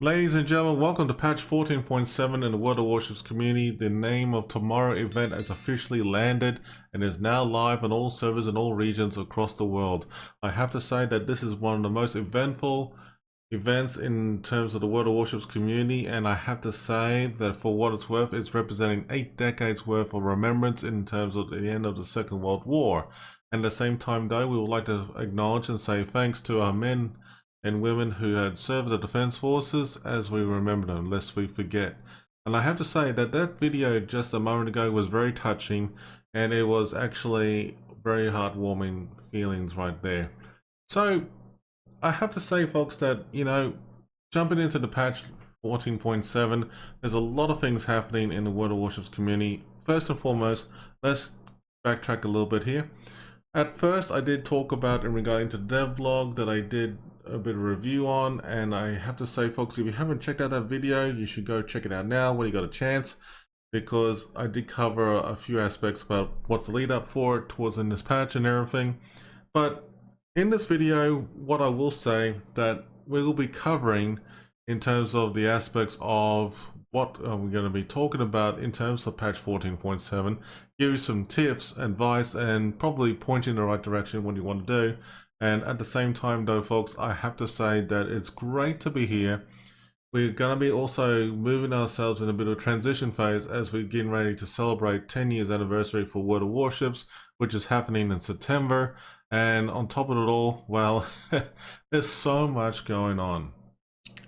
Ladies and gentlemen, welcome to patch 14.7 in the World of Warships community. The Name of Tomorrow event has officially landed and is now live on all servers in all regions across the world. I have to say that this is one of the most eventful events in terms of the World of Warships community, and I have to say that for what it's worth, it's representing 8 decades worth of remembrance in terms of the end of the Second World War. And at the same time though, we would like to acknowledge and say thanks to our men and women who had served the defense forces as we remember them, lest we forget. And I have to say that that video just a moment ago was very touching, and it was actually very heartwarming feelings right there. So I have to say, folks, that jumping into the patch 14.7, there's a lot of things happening in the World of Warships community. First and foremost, let's backtrack a little bit here. At first, I did talk about in regarding to the devlog that I did a bit of review on, and I have to say, folks, if you haven't checked out that video, you should go check it out now when you got a chance, because I did cover a few aspects about what's the lead up for it towards in this patch and everything. But in this video, what I will say that we will be covering in terms of the aspects of what we're going to be talking about in terms of patch 14.7, give you some tips, advice, and probably point you in the right direction what you want to do. And at the same time though, folks, I have to say that it's great to be here. We're going to be also moving ourselves in a bit of a transition phase as we're getting ready to celebrate 10 years anniversary for World of Warships, which is happening in September. And on top of it all, well, there's so much going on.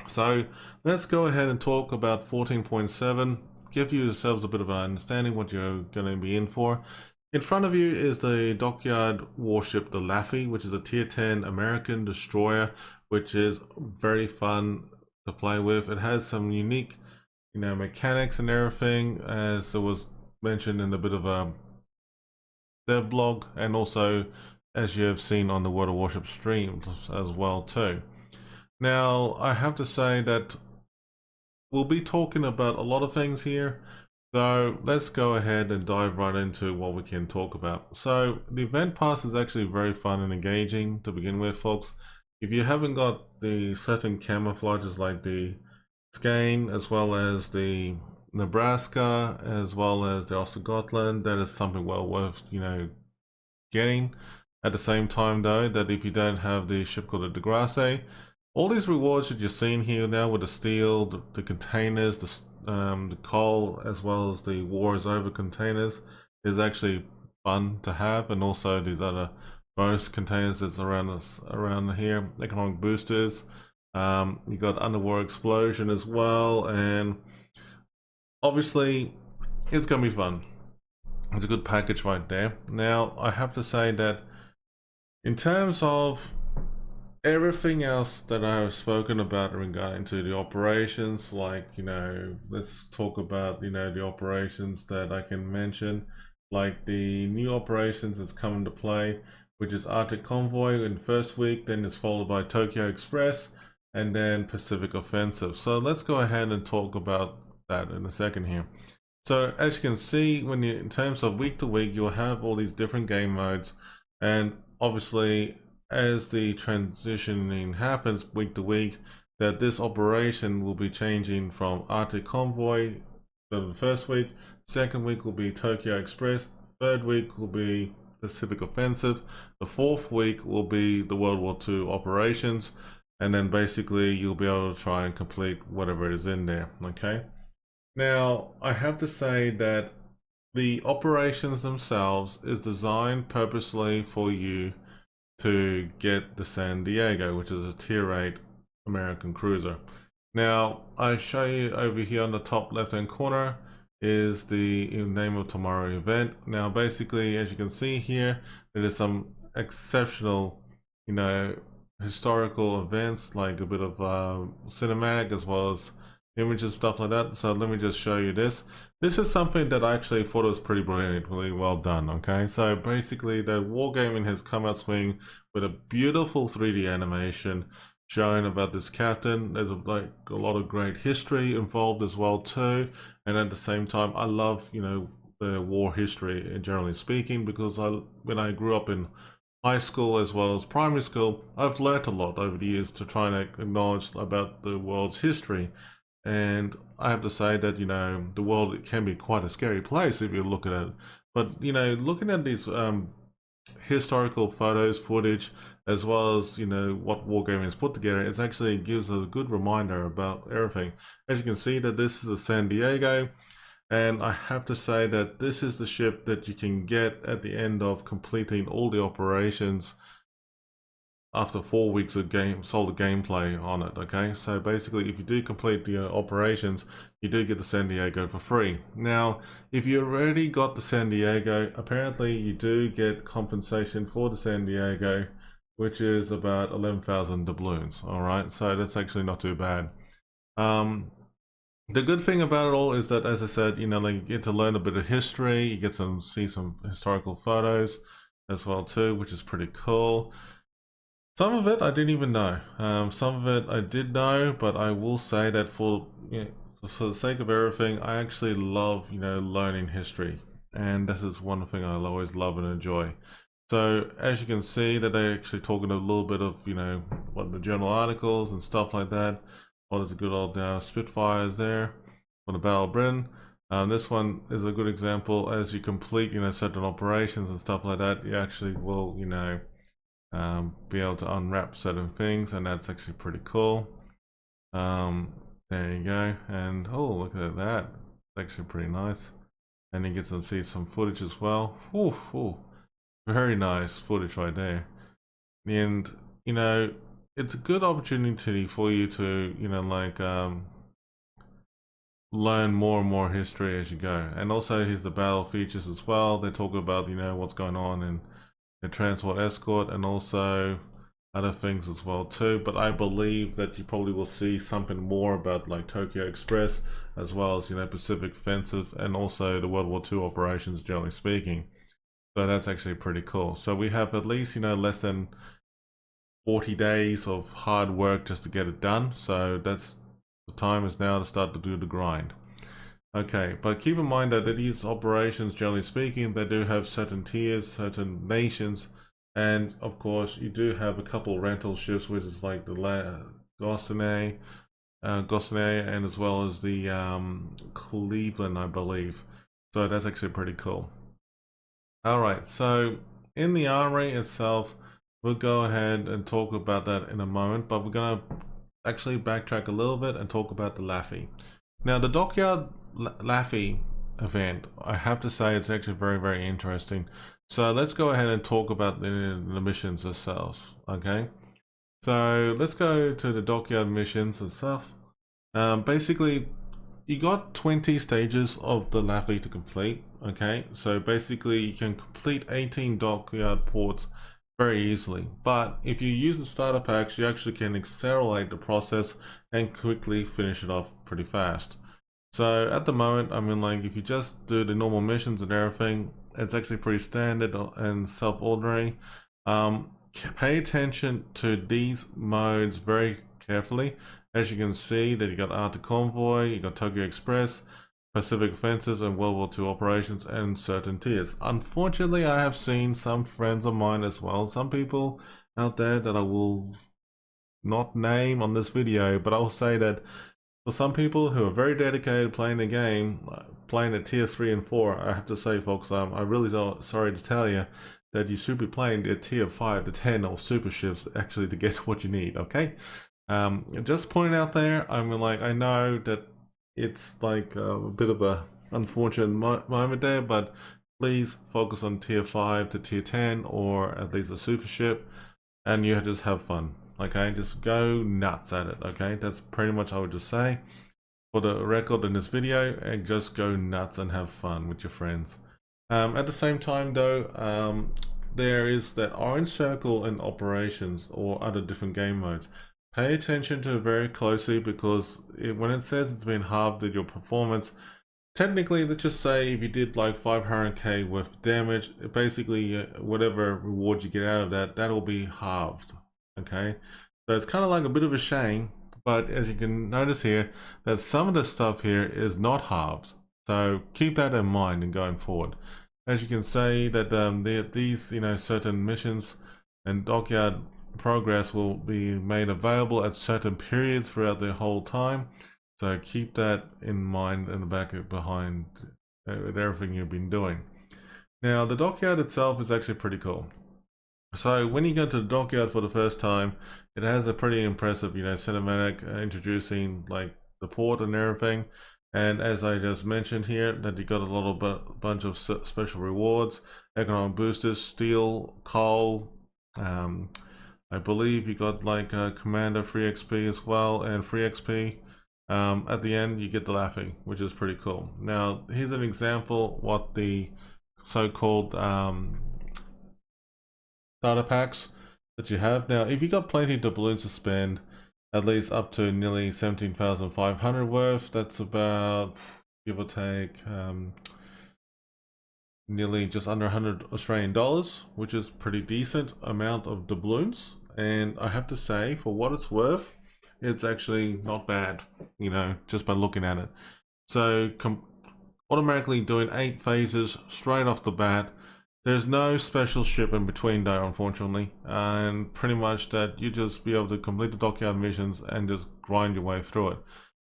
So let's go ahead and talk about 14.7, give yourselves a bit of an understanding what you're going to be in for. In front of you is the Dockyard warship, the Laffey, which is a tier 10 American destroyer, which is very fun to play with. It has some unique, mechanics and everything, as it was mentioned in a bit of a dev blog, and also as you have seen on the World of Warships streams as well too. Now, I have to say that we'll be talking about a lot of things here. So let's go ahead and dive right into what we can talk about. So the event pass is actually very fun and engaging to begin with, folks. If you haven't got the certain camouflages like the Skane, as well as the Nebraska, as well as the Ostigotland, that is something well worth, getting. At the same time though, that if you don't have the ship called the Degrasse, all these rewards that you're seeing here now with the steel, the containers, the coal, as well as the war is over containers, is actually fun to have, and also these other bonus containers that's around here, economic boosters. You got underwater explosion as well, and obviously it's gonna be fun. It's a good package right there. Now I have to say that in terms of everything else that I have spoken about regarding to the operations, like, let's talk about, the operations that I can mention, like the new operations that's come into play, which is Arctic Convoy in the first week, then it's followed by Tokyo Express, and then Pacific Offensive. So let's go ahead and talk about that in a second here. So as you can see, in terms of week to week, you'll have all these different game modes, and obviously as the transitioning happens week to week, that this operation will be changing from Arctic Convoy for the first week, second week will be Tokyo Express, third week will be Pacific Offensive, the fourth week will be the World War II operations, and then basically you'll be able to try and complete whatever is in there. Okay, now I have to say that the operations themselves is designed purposely for you to get the San Diego, which is a tier 8 American cruiser. Now I show you over here on the top left hand corner is the Name of Tomorrow event. Now basically, as you can see here, there is some exceptional historical events, like a bit of cinematic as well as images, stuff like that. So let me just show you this. This is something that I actually thought was pretty brilliantly well done. Okay, so basically the Wargaming has come out swinging with a beautiful 3D animation showing about this captain. There's a lot of great history involved as well too, and at the same time I love the war history generally speaking, because when I grew up in high school as well as primary school, I've learnt a lot over the years to try and acknowledge about the world's history. And I have to say that, you know, the world can be quite a scary place if you look at it. But, you know, looking at these historical photos, footage, as well as, you know, what Wargaming has put together, it actually gives a good reminder about everything. As you can see that this is a San Diego, and I have to say that this is the ship that you can get at the end of completing all the operations after 4 weeks of solid gameplay on it. Okay, so basically if you do complete the operations, you do get the San Diego for free. Now if you already got the San Diego, apparently you do get compensation for the San Diego, which is about 11,000 doubloons. All right, so that's actually not too bad. The good thing about it all is that, as I said, you know, like, you get to learn a bit of history, you get to see some historical photos as well too, which is pretty cool. Some of it I didn't even know. Some of it I did know, but I will say that for the sake of everything, I actually love, you know, learning history, and this is one thing I'll always love and enjoy. So as you can see that they're actually talking a little bit of, you know, what the journal articles and stuff like that. Well, there's a good old Spitfires there for the Battle of Britain. This one is a good example. As you complete, you know, certain operations and stuff like that, you actually will, you know, be able to unwrap certain things, and that's actually pretty cool. There you go, and oh, look at that, it's actually pretty nice. And you get to see some footage as well. Ooh, ooh, very nice footage right there. And you know, it's a good opportunity for you to, you know, like learn more and more history as you go. And also here's the battle features as well. They talk about, you know, what's going on in the transport escort and also other things as well too. But I believe that you probably will see something more about like Tokyo Express, as well as, you know, Pacific Offensive, and also the World War II operations, generally speaking. So that's actually pretty cool. So we have at least, you know, less than 40 days of hard work just to get it done. So that's the time is now to start to do the grind. Okay, but keep in mind that these operations, generally speaking, they do have certain tiers, certain nations, and of course you do have a couple rental ships, which is like the Gossamer, and as well as the Cleveland, I believe. So that's actually pretty cool. Alright, so in the armory itself, we'll go ahead and talk about that in a moment, but we're going to actually backtrack a little bit and talk about the Laffey. Now the Dockyard Laffey event, I have to say it's actually very, very interesting. So let's go ahead and talk about the missions themselves. Okay, so let's go to the Dockyard Missions and stuff. Basically you got 20 stages of the Laffey to complete. Okay, so basically you can complete 18 dockyard ports very easily, but if you use the starter packs, you actually can accelerate the process and quickly finish it off pretty fast. So at the moment, I mean, like, if you just do the normal missions and everything, it's actually pretty standard and self-ordinary. Pay attention to these modes very carefully. As you can see that you got Arctic Convoy, you got Tokyo Express, Pacific Offensive, and World War II operations, and certain tiers. Unfortunately, I have seen some friends of mine as well, some people out there that I will not name on this video, but I'll say that for some people who are very dedicated playing the game, playing at tier 3 and 4, I have to say, folks, I'm really sorry to tell you that you should be playing at tier 5 to 10 or super ships actually to get what you need, okay? Just pointing out there, I mean, like, I know that it's like a bit of a unfortunate moment there, but please focus on tier 5 to tier 10, or at least a super ship, and you just have fun. Okay, just go nuts at it. Okay, that's pretty much I would just say for the record in this video, and just go nuts and have fun with your friends. At the same time though, there is that orange circle in operations or other different game modes. Pay attention to it very closely, because when it says it's been halved at your performance, technically, let's just say if you did like 500k worth of damage, basically whatever reward you get out of that, that'll be halved. Okay, so it's kind of like a bit of a shame, but as you can notice here, that some of the stuff here is not halved. So keep that in mind and going forward. As you can say that these, you know, certain missions, and Dockyard progress will be made available at certain periods throughout the whole time. So keep that in mind in the back of behind with everything you've been doing. Now the dockyard itself is actually pretty cool. So when you go to the dockyard for the first time, it has a pretty impressive, cinematic introducing like the port and everything. And as I just mentioned here, that you got a little bunch of special rewards, economic boosters, steel, coal. I believe you got like commander free XP as well, and free XP. At the end, you get the Laffey, which is pretty cool. Now, here's an example what the so-called starter packs that you have. Now, if you got plenty of doubloons to spend, at least up to nearly 17,500 worth, that's about, give or take, nearly just under 100 Australian dollars, which is pretty decent amount of doubloons. And I have to say, for what it's worth, it's actually not bad, just by looking at it. So automatically doing 8 phases straight off the bat. There's no special ship in between though, unfortunately, and pretty much that you just be able to complete the dockyard missions and just grind your way through it.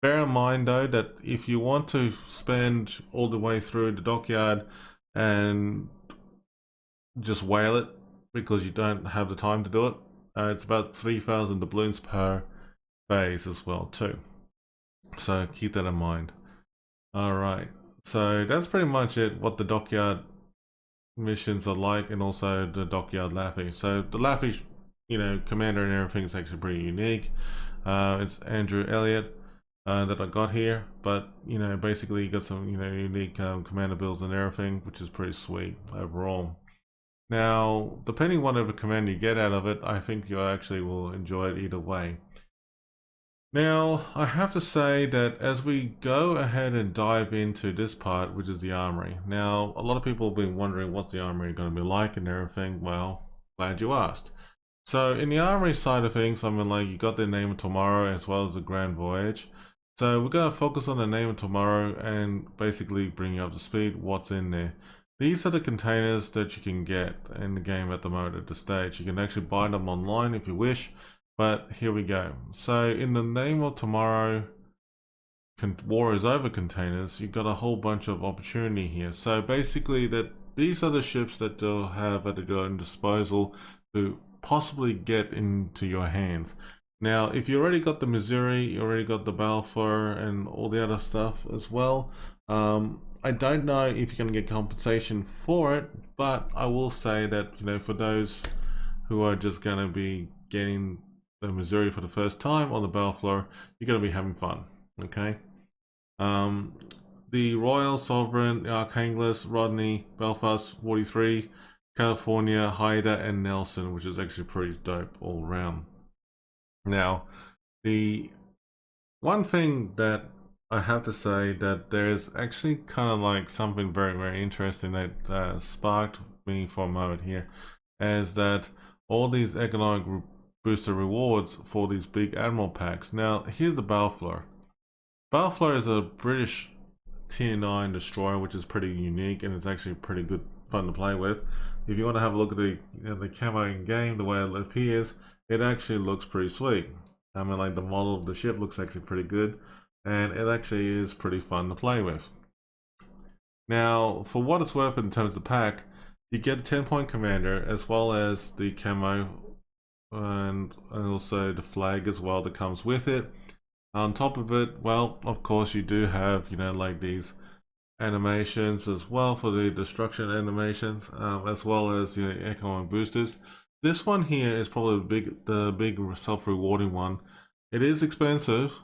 Bear in mind though that if you want to spend all the way through the dockyard and just whale it because you don't have the time to do it, it's about 3,000 doubloons per phase as well too. So keep that in mind. Alright, so that's pretty much it, what the dockyard missions are like, and also the dockyard Laffey. So the Laffey, commander and everything is actually pretty unique. It's Andrew Elliott that I got here, but basically you got some unique commander builds and everything, which is pretty sweet overall. Now, depending whatever command you get out of it, I think you actually will enjoy it either way. Now, I have to say that as we go ahead and dive into this part, which is the armory. Now, a lot of people have been wondering what's the armory going to be like and everything. Well, glad you asked. So in the armory side of things, you got the Name of Tomorrow as well as the Grand Voyage. So we're going to focus on the Name of Tomorrow and basically bring you up to speed what's in there. These are the containers that you can get in the game at the moment at this stage. You can actually buy them online if you wish. But here we go. So in the Name of Tomorrow War is Over containers, you've got a whole bunch of opportunity here. So basically these are the ships that they'll have at their own disposal to possibly get into your hands. Now, if you already got the Missouri, you already got the Balfour and all the other stuff as well. I don't know if you're going to get compensation for it, but I will say that, for those who are just going to be getting the Missouri for the first time on the Balfour, you're going to be having fun, okay? The Royal, Sovereign, Archangel, Rodney, Belfast, 43, California, Haida, and Nelson, which is actually pretty dope all around. Now, the one thing that I have to say that there's actually kind of like something very, very interesting that sparked me for a moment here, is that all these economic booster rewards for these big Admiral Packs. Now, here's the Balfour. Balfour is a British Tier 9 destroyer, which is pretty unique, and it's actually pretty good fun to play with. If you want to have a look at the camo in game, the way it appears, it actually looks pretty sweet. The model of the ship looks actually pretty good, and it actually is pretty fun to play with. Now, for what it's worth in terms of the pack, you get a 10-point commander, as well as the camo, and also the flag as well that comes with it. On top of it, well, of course you do have these animations as well for the destruction animations, as well as economic boosters. This one here is probably the big self-rewarding one. It is expensive,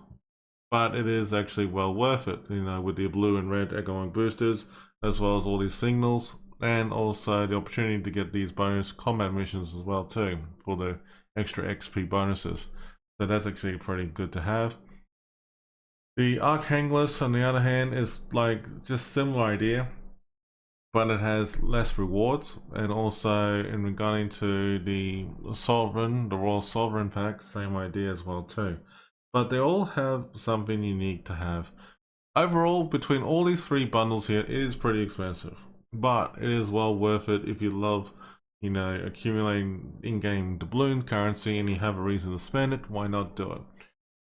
but it is actually well worth it, with the blue and red economic boosters, as well as all these signals, and also the opportunity to get these bonus combat missions as well too, for the extra XP bonuses. So that's actually pretty good to have. The Archangel, on the other hand, is just similar idea, but it has less rewards, and also in regarding to the Sovereign, the Royal Sovereign pack, same idea as well too. But they all have something unique to have. Overall, between all these 3 bundles here, it is pretty expensive, but it is well worth it if you love you know, accumulating in-game doubloon currency and you have a reason to spend it, why not do it?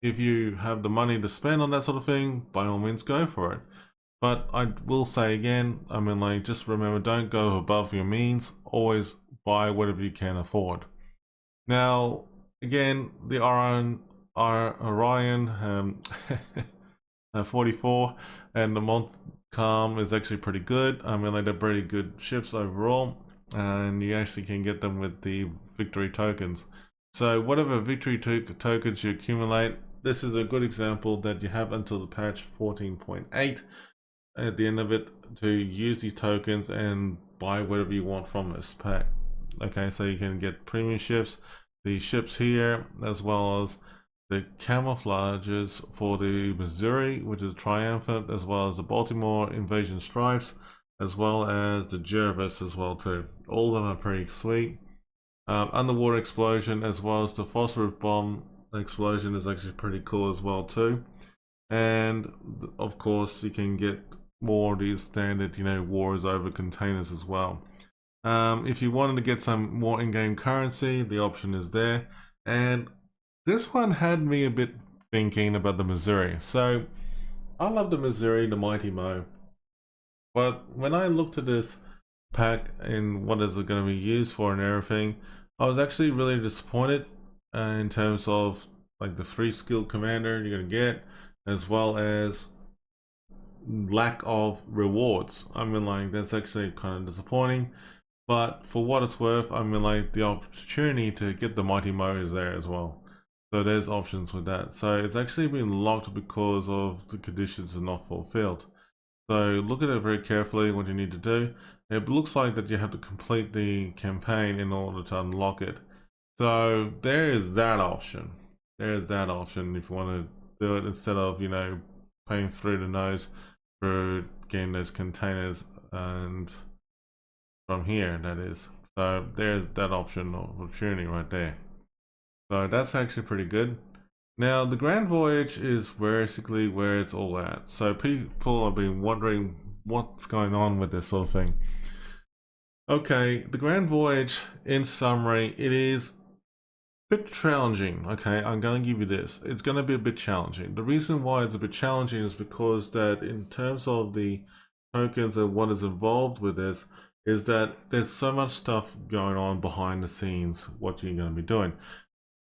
If you have the money to spend on that sort of thing, by all means go for it. But I will say again, I mean, like, just remember, don't go above your means. Always buy whatever you can afford. Now, again, the Orion 44 and the Montcalm is actually pretty good. I mean, like, they're pretty good ships overall, and you actually can get them with the victory tokens. So whatever victory tokens you accumulate, this is a good example that you have until the patch 14.8 at the end of it to use these tokens and buy whatever you want from this pack. Okay, so you can get premium ships, the ships here, as well as the camouflages for the Missouri, which is triumphant, as well as the Baltimore invasion stripes, as well as the Jervis as well too. All of them are pretty sweet. Underwater explosion, as well as the phosphorus bomb explosion, is actually pretty cool as well too. And of course, you can get more of these standard, you know, wars over containers as well. If you wanted to get some more in-game currency, the option is there. And this one had me a bit thinking about the Missouri. So I love the Missouri, the Mighty Mo. But when I looked at this pack and what is it going to be used for and everything, I was actually really disappointed in terms of like the 3 skill commander you're going to get, as well as lack of rewards. I mean, like, that's actually kind of disappointing. But for what it's worth, I mean, like, the opportunity to get the Mighty Mo is there as well. So there's options with that. So it's actually been locked because of the conditions are not fulfilled. So look at it very carefully what you need to do. It looks like that you have to complete the campaign in order to unlock it. So there is that option. There's that option if you want to do it instead of, you know, paying through the nose for getting those containers and from here, that is. So there's that opportunity right there. So that's actually pretty good. Now the Grand Voyage is basically where it's all at. So people have been wondering what's going on with this sort of thing. Okay, the Grand Voyage, in summary, it is a bit challenging. Okay, I'm gonna give you this. It's gonna be a bit challenging. The reason why it's a bit challenging is because that in terms of the tokens and what is involved with this, is that there's so much stuff going on behind the scenes, what you're going to be doing.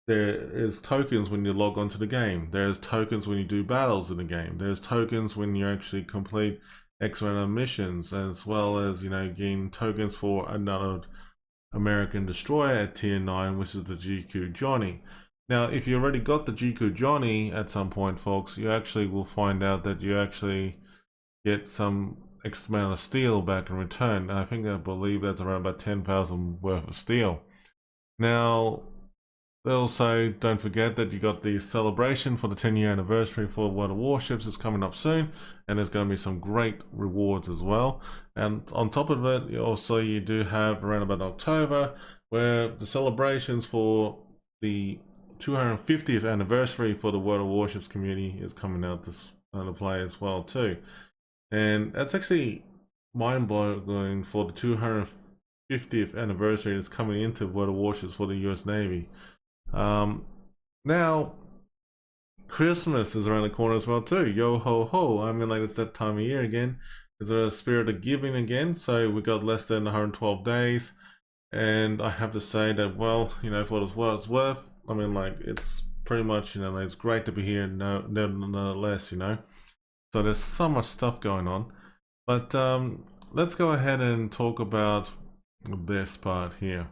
There is tokens when you log onto the game. There's tokens when you do battles in the game. There's tokens when you actually complete X amount of missions, as well as, you know, gain tokens for another American destroyer at tier 9, which is the GQ Johnny. Now, if you already got the GQ Johnny at some point, folks, you actually will find out that you actually get some X amount of steel back in return. I believe that's around about 10,000 worth of steel. Now, also don't forget that you got the celebration for the 10-year anniversary for World of Warships is coming up soon, and there's going to be some great rewards as well. And on top of it, you do have around about October, where the celebrations for the 250th anniversary for the World of Warships community is coming out to play as well too. And that's actually mind-boggling for the 250th anniversary that's coming into World of Warships for the US Navy. Now, Christmas is around the corner as well too. Yo ho ho. I mean, like, it's that time of year again. It's a spirit of giving again. So we got less than 112 days. And I have to say that, well, you know, for what it's worth, I mean, like, it's pretty much, you know, it's great to be here nonetheless, you know. So there's so much stuff going on, but let's go ahead and talk about this part here.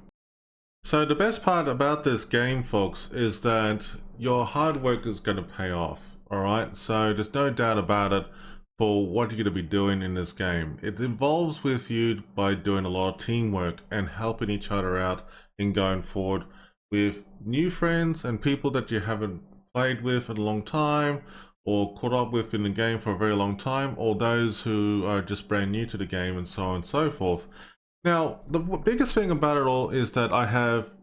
So the best part about this game, folks, is that your hard work is going to pay off. All right, so there's no doubt about it for what you're going to be doing in this game. It involves with you by doing a lot of teamwork and helping each other out in going forward with new friends and people that you haven't played with in a long time, or caught up with in the game for a very long time, or those who are just brand new to the game, and so on and so forth. Now, the biggest thing about it all is that I have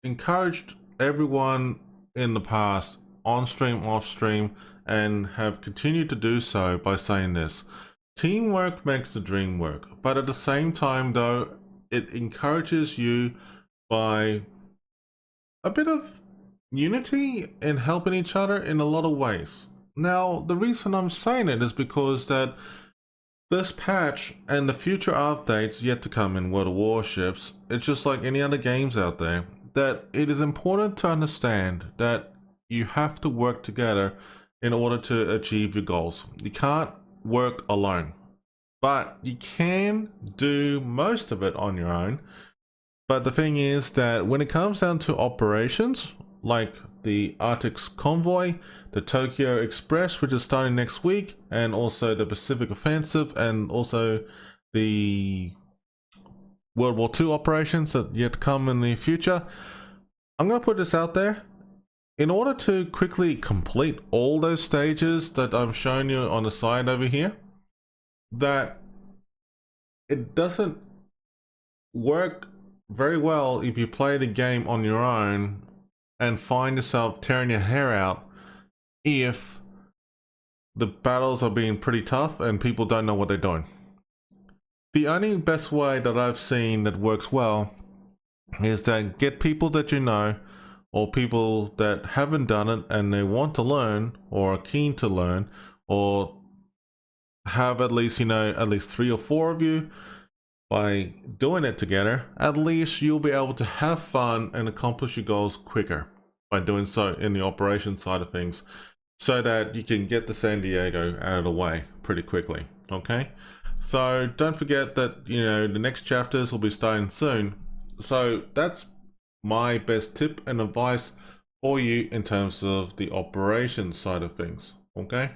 encouraged everyone in the past, on stream, off stream, and have continued to do so by saying this: teamwork makes the dream work. But at the same time though, it encourages you by a bit of unity and helping each other in a lot of ways. Now, the reason I'm saying it is because that this patch and the future updates yet to come in World of Warships, it's just like any other games out there, that it is important to understand that you have to work together in order to achieve your goals. You can't work alone, but you can do most of it on your own. But the thing is that when it comes down to operations, like the Arctic's Convoy, the Tokyo Express, which is starting next week, and also the Pacific Offensive, and also the World War II operations that yet to come in the future, I'm going to put this out there. In order to quickly complete all those stages that I'm showing you on the side over here, that it doesn't work very well if you play the game on your own and find yourself tearing your hair out if the battles are being pretty tough and people don't know what they're doing. The only best way that I've seen that works well is that get people that you know, or people that haven't done it and they want to learn or are keen to learn, or have at least, you know, at least 3 or 4 of you. By doing it together, at least you'll be able to have fun and accomplish your goals quicker by doing so in the operation side of things, so that you can get to San Diego out of the way pretty quickly. Okay, so don't forget that, you know, the next chapters will be starting soon. So that's my best tip and advice for you in terms of the operations side of things. Okay,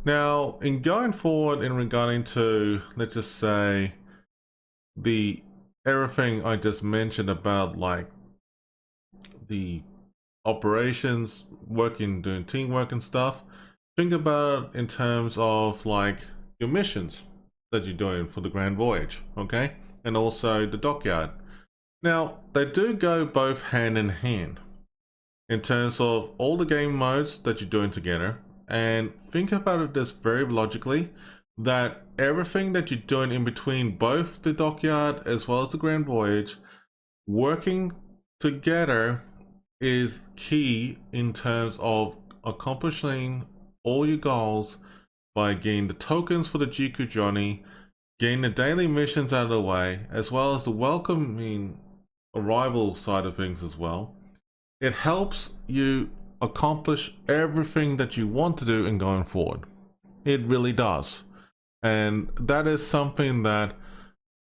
now in going forward in regarding to, let's just say, the everything I just mentioned about, like the operations, working, doing teamwork and stuff, think about it in terms of like your missions that you're doing for the Grand Voyage, okay, and also the Dockyard. Now they do go both hand in hand in terms of all the game modes that you're doing together, and think about it this very logically, that everything that you're doing in between both the Dockyard as well as the Grand Voyage, working together is key in terms of accomplishing all your goals by getting the tokens for the Jiku Johnny, getting the daily missions out of the way, as well as the welcoming arrival side of things as well. It helps you accomplish everything that you want to do in going forward. It really does. And that is something that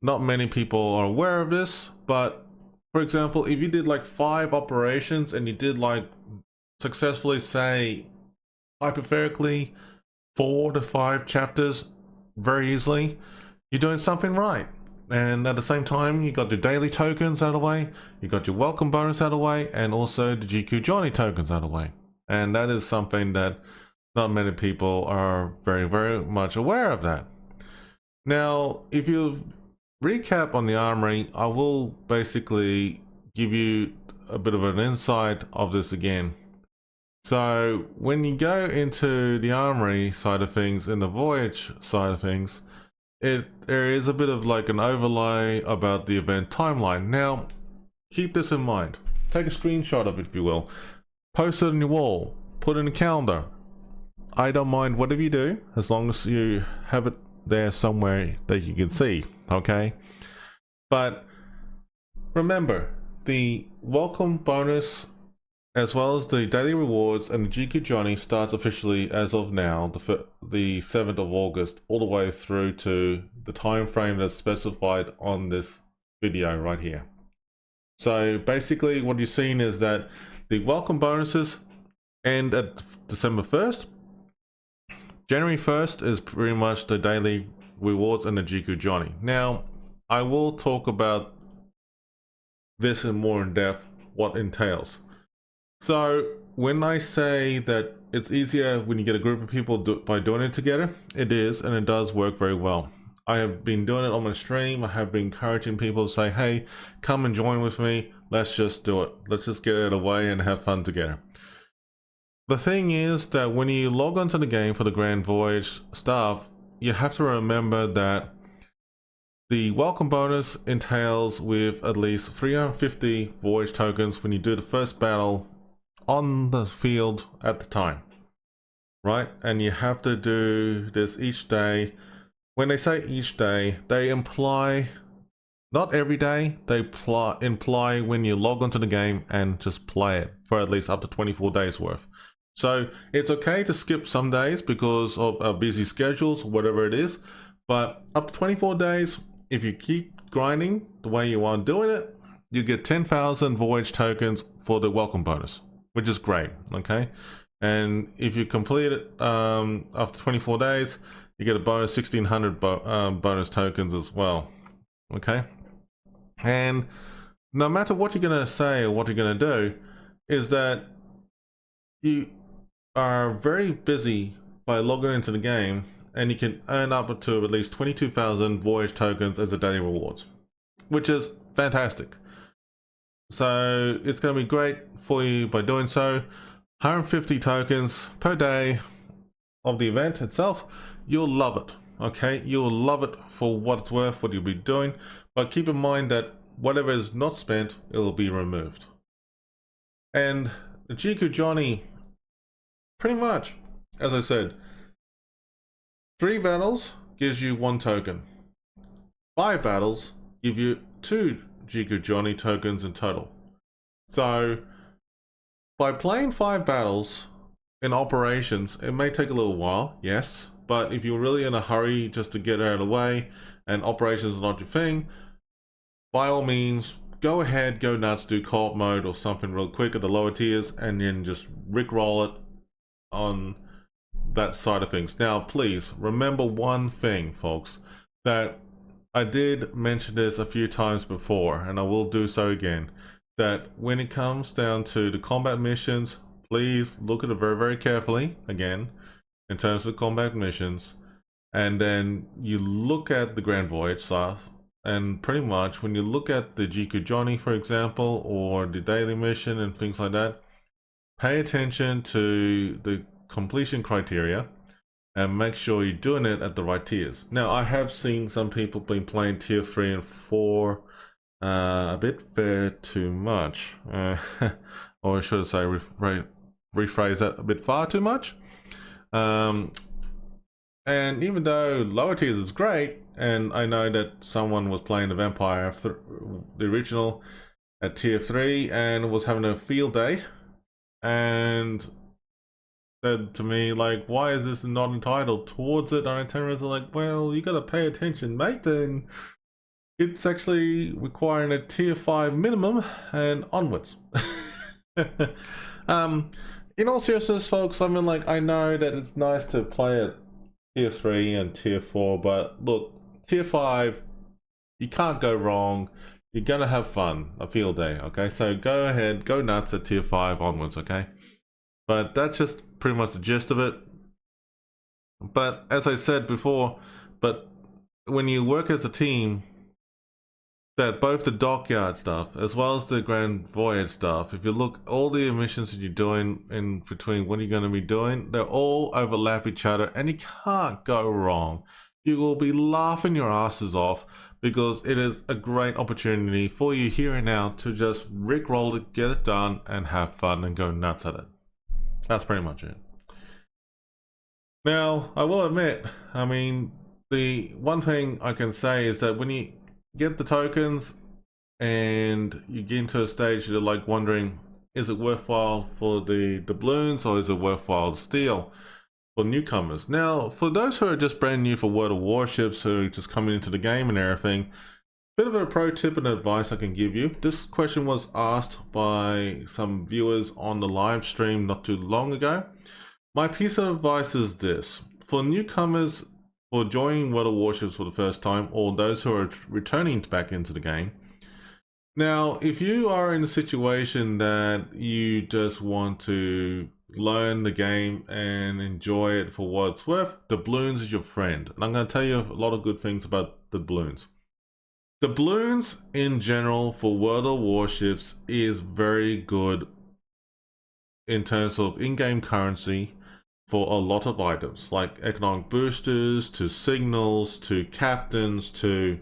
not many people are aware of this, but for example, if you did like 5 operations and you did like successfully, say, hypothetically 4 to 5 chapters very easily, you're doing something right. And at the same time, you got your daily tokens out of the way, you got your welcome bonus out of the way, and also the GQ Johnny tokens out of the way. And that is something that not many people are very much aware of that. Now, if you recap on the armory, I will basically give you a bit of an insight of this again. So when you go into the armory side of things and the Voyage side of things, there is a bit of like an overlay about the event timeline. Now, keep this in mind. Take a screenshot of it, if you will. Post it on your wall. Put it in a calendar. I don't mind whatever you do, as long as you have it there somewhere that you can see, okay? But remember, the welcome bonus, as well as the daily rewards and the GQ Johnny, starts officially as of now, the 7th of August, all the way through to the time frame that's specified on this video right here. So basically what you're seeing is that the welcome bonuses end at December 1st. January 1st is pretty much the daily rewards and the GQ Johnny. Now, I will talk about this in more in depth, what entails. So when I say that it's easier when you get a group of people by doing it together, it is, and it does work very well. I have been doing it on my stream. I have been encouraging people to say, hey, come and join with me. Let's just do it. Let's just get it away and have fun together. The thing is that when you log onto the game for the Grand Voyage stuff, you have to remember that The welcome bonus entails with at least 350 voyage tokens when you do the first battle on the field at the time, right? And you have to do this each day. When they say each day, they imply not every day, they imply when you log onto the game and just play it for at least up to 24 days worth. So it's okay to skip some days because of our busy schedules, whatever it is, but up to 24 days, if you keep grinding the way you are doing it, you get 10,000 voyage tokens for the welcome bonus, which is great, okay? And if you complete it after 24 days, you get a bonus 1,600 bonus tokens as well, okay? And no matter what you're going to say or what you're going to do, is that you are very busy by logging into the game, and you can earn up to at least 22,000 voyage tokens as a daily rewards, which is fantastic. So it's going to be great for you by doing so. 150 tokens per day of the event itself. You'll love it, okay? You'll love it for what it's worth, what you'll be doing. But keep in mind that whatever is not spent, it will be removed. And the Jiku Johnny, pretty much, as I said, 3 battles gives you 1 token. 5 battles give you 2 Jiku Johnny tokens in total. So by playing 5 battles in operations, it may take a little while, yes, but if you're really in a hurry just to get out of the way and operations are not your thing, by all means, go ahead, go nuts, do co-op mode or something real quick at the lower tiers, and then just rickroll it on that side of things. Now, please remember one thing, folks, that I did mention this a few times before, and I will do so again, that when it comes down to the combat missions, please look at it very, very carefully, again, in terms of combat missions, and then you look at the Grand Voyage stuff, and pretty much when you look at the Jiku Johnny, for example, or the daily mission and things like that, pay attention to the completion criteria and make sure you're doing it at the right tiers. Now, I have seen some people been playing tier 3 and 4 a bit fair too much, or should I say rephrase that, a bit far too much. And even though lower tiers is great, and I know that someone was playing the Vampire, the original, at tier 3 and was having a field day, and said to me, like, why is this not entitled towards it? And I turned around and like, well, you gotta pay attention, mate. Then it's actually requiring a tier 5 minimum and onwards. In all seriousness, folks, I mean, like, I know that it's nice to play at tier 3 and tier 4, but look, tier 5, you can't go wrong. You're gonna have fun, a field day, okay? So go ahead, go nuts at tier 5 onwards, okay? But that's just pretty much the gist of it. But as I said before, but when you work as a team, that both the Dockyard stuff as well as the Grand Voyage stuff, if you look, all the missions that you're doing in between what you're going to be doing, they're all overlap each other, and you can't go wrong. You will be laughing your asses off because it is a great opportunity for you here and now to just rickroll it, get it done, and have fun and go nuts at it. That's pretty much it. Now, I will admit, I mean, the one thing I can say is that when you get the tokens and you get into a stage you're like wondering, is it worthwhile for the doubloons or is it worthwhile to steal for newcomers? Now, for those who are just brand new for World of Warships, who are just coming into the game and everything, bit of a pro tip and advice I can give you. This question was asked by some viewers on the live stream not too long ago. My piece of advice is this: for newcomers, for joining World of Warships for the first time, or those who are returning back into the game. Now, if you are in a situation that you just want to learn the game and enjoy it for what it's worth, doubloons is your friend. And I'm going to tell you a lot of good things about doubloons. Doubloons in general for World of Warships is very good in terms of in-game currency for a lot of items, like economic boosters, to signals, to captains, to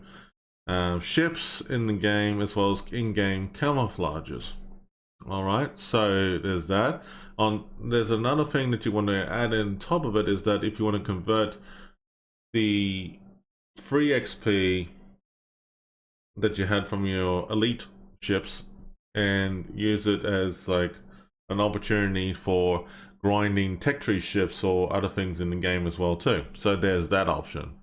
ships in the game, as well as in-game camouflages. Alright, so there's that. There's another thing that you want to add in top of it, is that if you want to convert the free XP that you had from your elite ships and use it as like an opportunity for grinding tech tree ships or other things in the game as well too. So there's that option,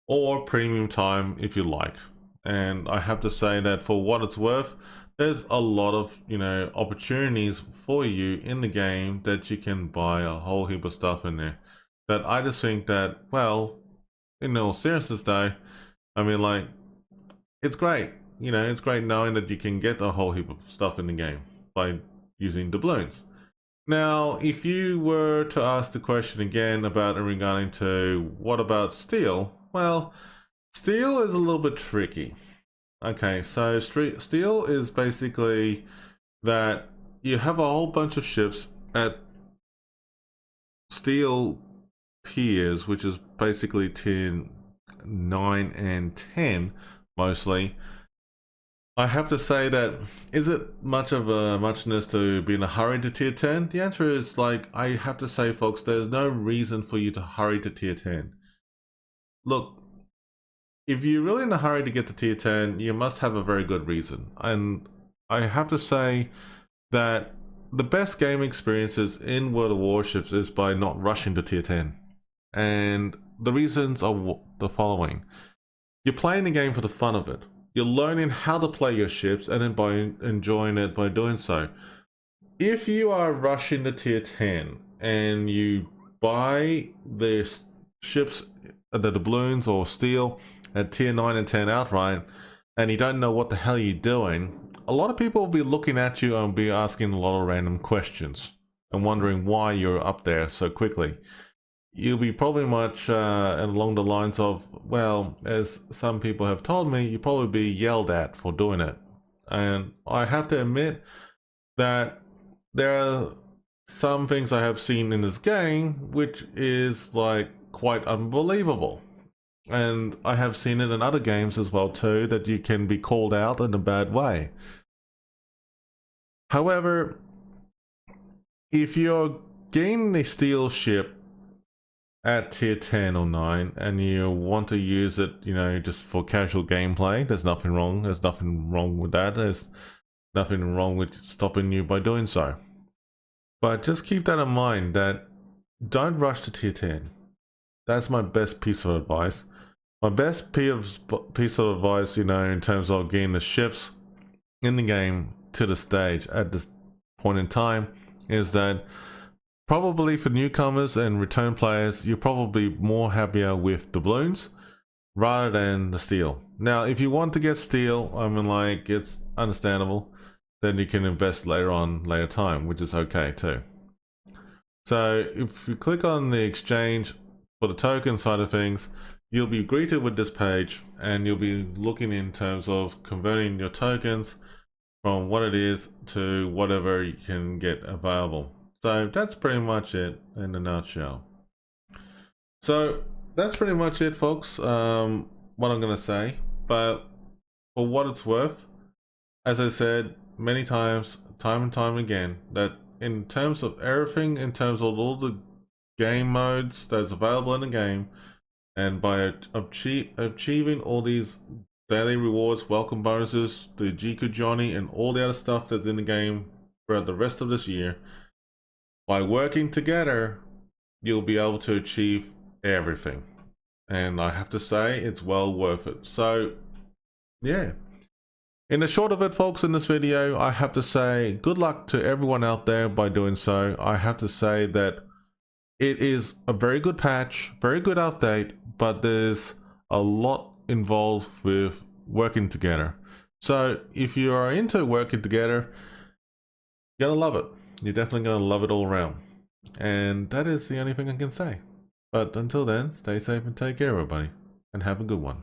or premium time if you like. And I have to say that for what it's worth, there's a lot of, you know, opportunities for you in the game that you can buy a whole heap of stuff in there. That I just think that, well, in all seriousness though, I mean, like, it's great. You know, it's great knowing that you can get a whole heap of stuff in the game by using doubloons. Now, if you were to ask the question again about regarding to what about steel, well, steel is a little bit tricky. Okay, so steel is basically that you have a whole bunch of ships at steel tiers, which is basically tier 9 and 10 mostly. I have to say that, is it much of a muchness to be in a hurry to tier 10? The answer is, like, I have to say, folks, there's no reason for you to hurry to tier 10. Look, if you're really in a hurry to get to tier 10, you must have a very good reason. And I have to say that the best game experiences in World of Warships is by not rushing to tier 10. And the reasons are the following. You're playing the game for the fun of it. You're learning how to play your ships and then by enjoying it by doing so. If you are rushing to tier 10 and you buy the ships, the doubloons or steel at tier 9 and 10 outright, and you don't know what the hell you're doing, a lot of people will be looking at you and be asking a lot of random questions and wondering why you're up there so quickly. You'll be probably much along the lines of, well, as some people have told me, you'll probably be yelled at for doing it. And I have to admit that there are some things I have seen in this game which is like quite unbelievable. And I have seen it in other games as well too, that you can be called out in a bad way. However, if you're getting the steel ship at tier 10 or 9 and you want to use it, you know, just for casual gameplay, there's nothing wrong. There's nothing wrong with that. There's nothing wrong with stopping you by doing so. But just keep that in mind, that don't rush to tier 10. That's my best piece of advice. My best piece of advice, you know, in terms of getting the ships in the game to the stage at this point in time, is that probably for newcomers and return players, you're probably more happier with doubloons rather than the steel. Now, if you want to get steel, I mean, like, it's understandable. Then you can invest later time, which is okay too. So if you click on the exchange for the token side of things, you'll be greeted with this page and you'll be looking in terms of converting your tokens from what it is to whatever you can get available. So that's pretty much it in a nutshell. So that's pretty much it, folks, what I'm going to say. But for what it's worth, as I said many times, time and time again, that in terms of everything, in terms of all the game modes that's available in the game, and by achieving all these daily rewards, welcome bonuses, the Jiku Johnny, and all the other stuff that's in the game throughout the rest of this year, by working together, you'll be able to achieve everything. And I have to say, it's well worth it. So, yeah. In the short of it, folks, in this video, I have to say good luck to everyone out there by doing so. I have to say that it is a very good patch, very good update, but there's a lot involved with working together. So if you are into working together, you're gonna love it. You're definitely gonna love it all around. And that is the only thing I can say. But until then, stay safe and take care, everybody, and have a good one.